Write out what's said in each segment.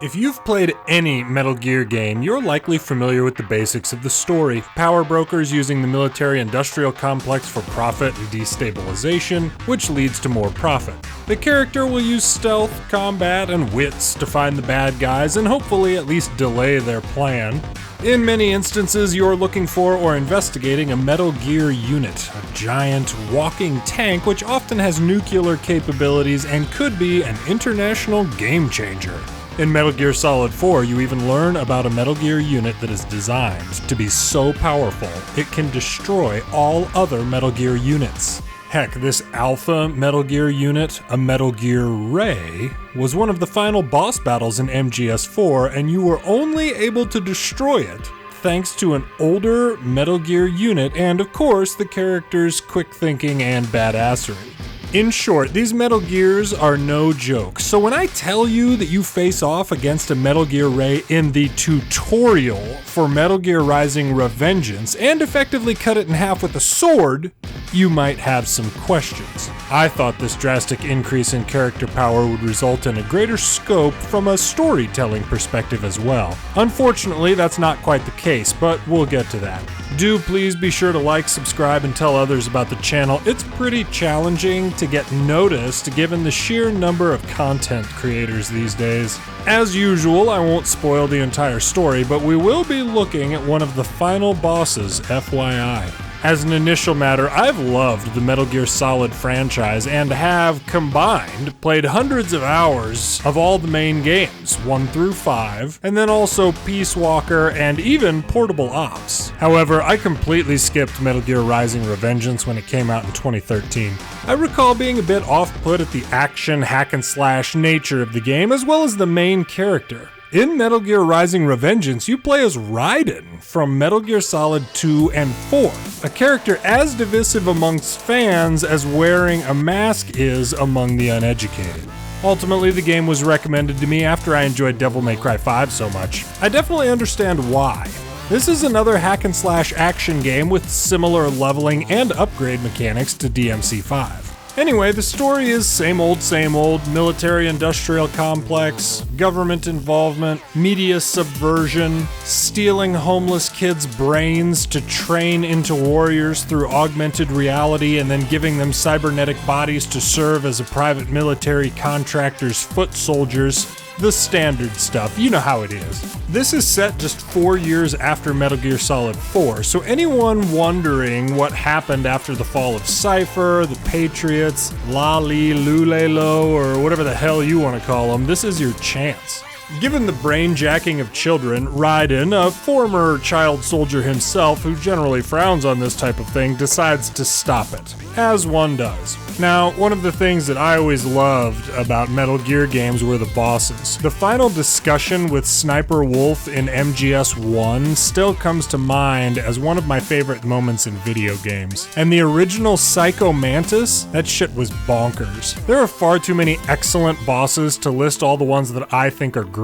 If you've played any Metal Gear game, you're likely familiar with the basics of the story. Power brokers using the military-industrial complex for profit and destabilization, which leads to more profit. The character will use stealth, combat, and wits to find the bad guys and hopefully at least delay their plan. In many instances, you're looking for or investigating a Metal Gear unit, a giant walking tank which often has nuclear capabilities and could be an international game changer. In Metal Gear Solid 4, you even learn about a Metal Gear unit that is designed to be so powerful it can destroy all other Metal Gear units. Heck, this alpha Metal Gear unit, a Metal Gear Ray, was one of the final boss battles in MGS 4, and you were only able to destroy it thanks to an older Metal Gear unit and, of course, the character's quick thinking and badassery. In short, these Metal Gears are no joke, so when I tell you that you face off against a Metal Gear Ray in the tutorial for Metal Gear Rising Revengeance and effectively cut it in half with a sword, you might have some questions. I thought this drastic increase in character power would result in a greater scope from a storytelling perspective as well. Unfortunately, that's not quite the case, but we'll get to that. Do please be sure to like, subscribe, and tell others about the channel. It's pretty challenging to get noticed given the sheer number of content creators these days. As usual, I won't spoil the entire story, but we will be looking at one of the final bosses, FYI. As an initial matter, I've loved the Metal Gear Solid franchise and have combined played hundreds of hours of all the main games, 1 through 5, and then also Peace Walker and even Portable Ops. However, I completely skipped Metal Gear Rising Revengeance when it came out in 2013. I recall being a bit off-put at the action hack-and-slash nature of the game, as well as the main character. In Metal Gear Rising Revengeance, you play as Raiden from Metal Gear Solid 2 and 4, a character as divisive amongst fans as wearing a mask is among the uneducated. Ultimately, the game was recommended to me after I enjoyed Devil May Cry 5 so much. I definitely understand why. This is another hack-and-slash action game with similar leveling and upgrade mechanics to DMC5. Anyway, the story is same old, military-industrial complex, government involvement, media subversion, stealing homeless kids' brains to train into warriors through augmented reality and then giving them cybernetic bodies to serve as a private military contractor's foot soldiers. The standard stuff, you know how it is. This is set just 4 years after Metal Gear Solid 4, so anyone wondering what happened after the fall of Cypher, the Patriots, Lali Lulelo, or whatever the hell you want to call them, this is your chance. Given the brainjacking of children, Raiden, a former child soldier himself who generally frowns on this type of thing, decides to stop it, as one does. Now, one of the things that I always loved about Metal Gear games were the bosses. The final discussion with Sniper Wolf in MGS 1 still comes to mind as one of my favorite moments in video games. And the original Psycho Mantis, that shit was bonkers. There are far too many excellent bosses to list all the ones that I think are great.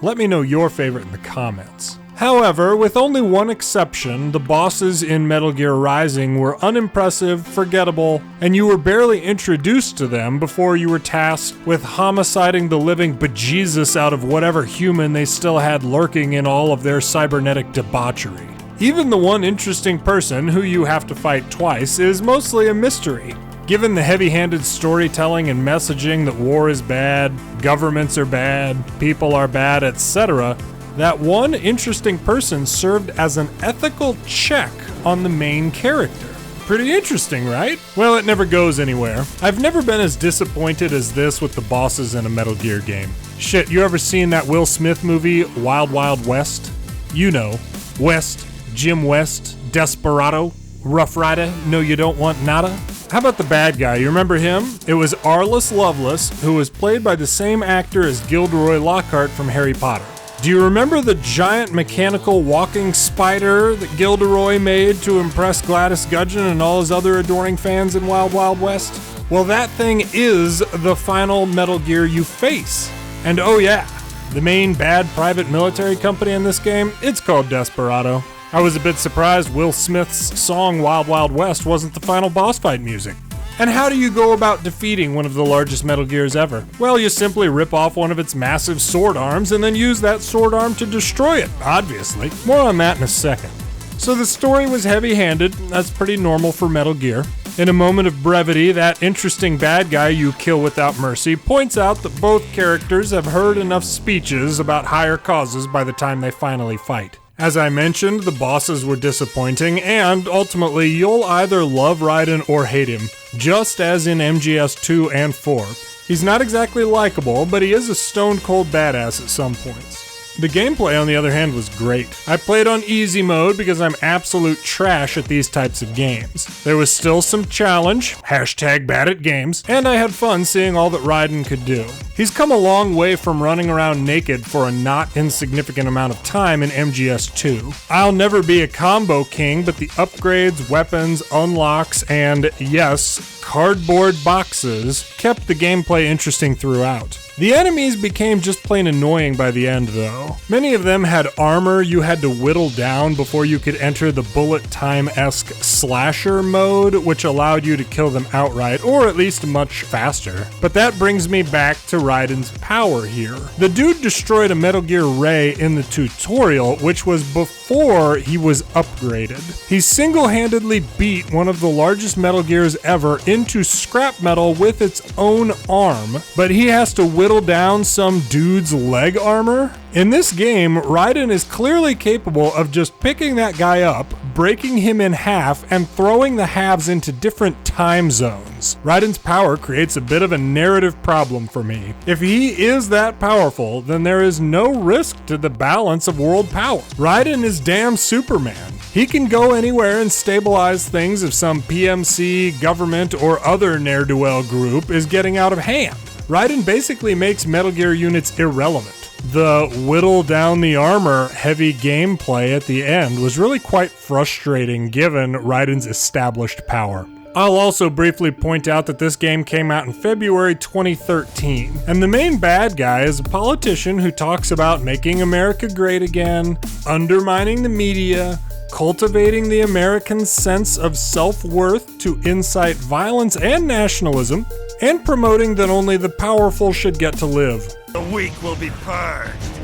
Let me know your favorite in the comments. However, with only one exception, the bosses in Metal Gear Rising were unimpressive, forgettable, and you were barely introduced to them before you were tasked with homiciding the living bejesus out of whatever human they still had lurking in all of their cybernetic debauchery. Even the one interesting person who you have to fight twice is mostly a mystery. Given the heavy-handed storytelling and messaging that war is bad, governments are bad, people are bad, etc., that one interesting person served as an ethical check on the main character. Pretty interesting, right? Well, it never goes anywhere. I've never been as disappointed as this with the bosses in a Metal Gear game. Shit, you ever seen that Will Smith movie, Wild Wild West? You know, West, Jim West, Desperado, Rough Rider, no you don't want nada? How about the bad guy? You remember him? It was Arliss Lovelace, who was played by the same actor as Gilderoy Lockhart from Harry Potter. Do you remember the giant mechanical walking spider that Gilderoy made to impress Gladys Gudgeon and all his other adoring fans in Wild Wild West? Well, that thing is the final Metal Gear you face. And oh yeah, the main bad private military company in this game, it's called Desperado. I was a bit surprised Will Smith's song Wild Wild West wasn't the final boss fight music. And how do you go about defeating one of the largest Metal Gears ever? Well, you simply rip off one of its massive sword arms and then use that sword arm to destroy it, obviously. More on that in a second. So the story was heavy-handed. That's pretty normal for Metal Gear. In a moment of brevity, that interesting bad guy you kill without mercy points out that both characters have heard enough speeches about higher causes by the time they finally fight. As I mentioned, the bosses were disappointing, and ultimately you'll either love Raiden or hate him, just as in MGS 2 and 4. He's not exactly likable, but he is a stone-cold badass at some points. The gameplay, on the other hand, was great. I played on easy mode because I'm absolute trash at these types of games. There was still some challenge, #BadAtGames, and I had fun seeing all that Raiden could do. He's come a long way from running around naked for a not insignificant amount of time in MGS 2. I'll never be a combo king, but the upgrades, weapons, unlocks, and, yes, cardboard boxes kept the gameplay interesting throughout. The enemies became just plain annoying by the end, though. Many of them had armor you had to whittle down before you could enter the bullet time-esque slasher mode, which allowed you to kill them outright, or at least much faster. But that brings me back to Raiden's power here. The dude destroyed a Metal Gear Ray in the tutorial, which was before he was upgraded. He single-handedly beat one of the largest Metal Gears ever into scrap metal with its own arm, but he has to whittle down some dude's leg armor? In this game, Raiden is clearly capable of just picking that guy up, breaking him in half, and throwing the halves into different time zones. Raiden's power creates a bit of a narrative problem for me. If he is that powerful, then there is no risk to the balance of world power. Raiden is damn Superman. He can go anywhere and stabilize things if some PMC, government, or other ne'er-do-well group is getting out of hand. Raiden basically makes Metal Gear units irrelevant. The whittle down the armor heavy gameplay at the end was really quite frustrating given Raiden's established power. I'll also briefly point out that this game came out in February 2013, and the main bad guy is a politician who talks about making America great again, undermining the media, cultivating the American sense of self-worth to incite violence and nationalism, and promoting that only the powerful should get to live. The weak will be purged,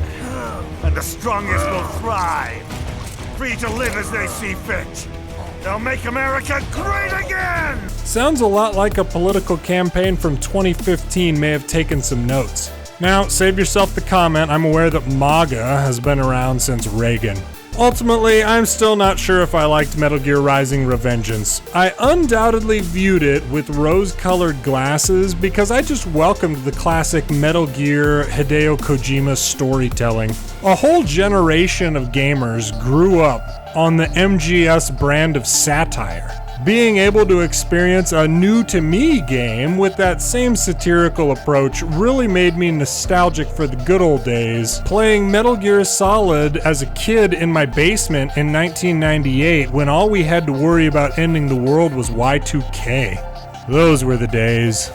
and the strongest will thrive, free to live as they see fit. They'll make America great again! Sounds a lot like a political campaign from 2015 may have taken some notes. Now, save yourself the comment, I'm aware that MAGA has been around since Reagan. Ultimately, I'm still not sure if I liked Metal Gear Rising: Revengeance. I undoubtedly viewed it with rose-colored glasses because I just welcomed the classic Metal Gear Hideo Kojima storytelling. A whole generation of gamers grew up on the MGS brand of satire. Being able to experience a new-to-me game with that same satirical approach really made me nostalgic for the good old days, playing Metal Gear Solid as a kid in my basement in 1998 when all we had to worry about ending the world was Y2K. Those were the days.